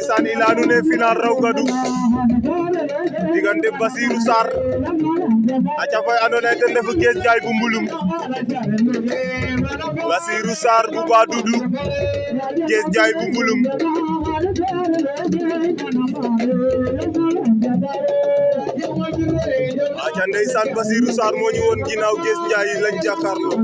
ndeysaan i leya nuun ee final raw gadu diggante Basirou Sarr a cafa andoona yee ten refu Guess Ndiaye bu Mbulum Basirou Sarr bu Ba Doudou Guess Ndiaye bu Mbulum aca ndeysaan Basirou Sarr moo ñu woon ginnaaw Guess Ndiaye lañ jàkkaarloo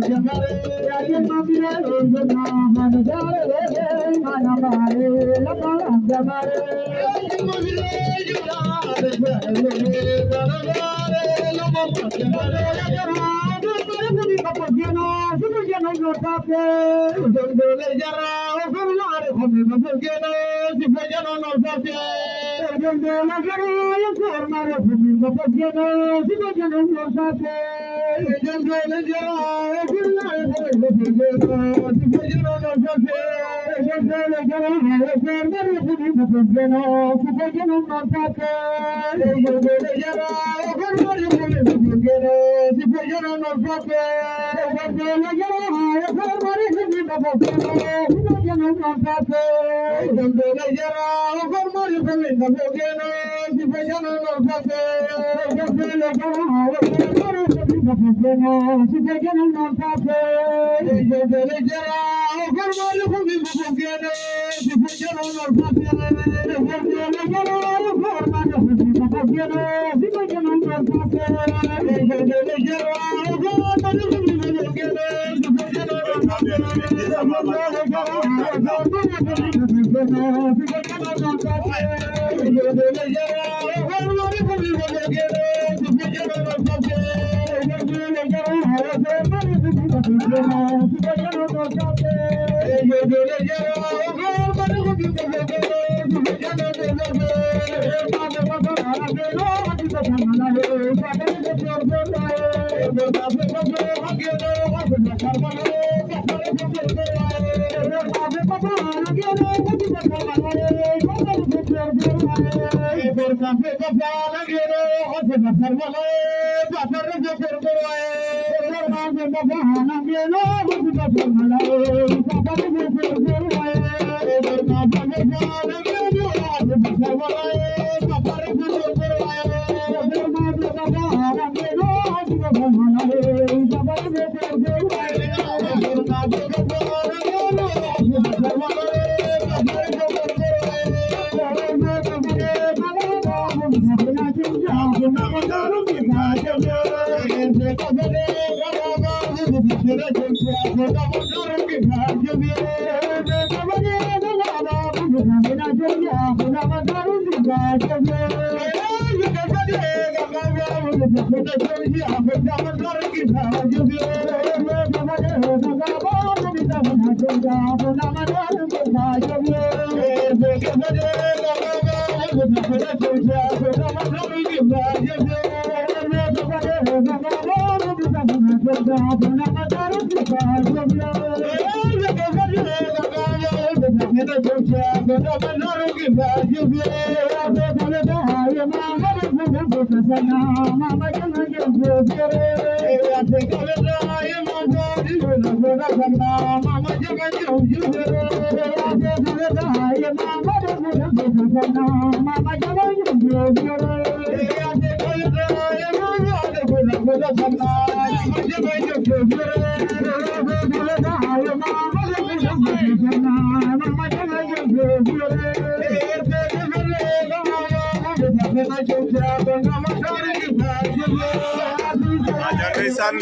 aja ndeysaan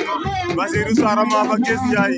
Basirou Sarr ma fa Guess Ndiaye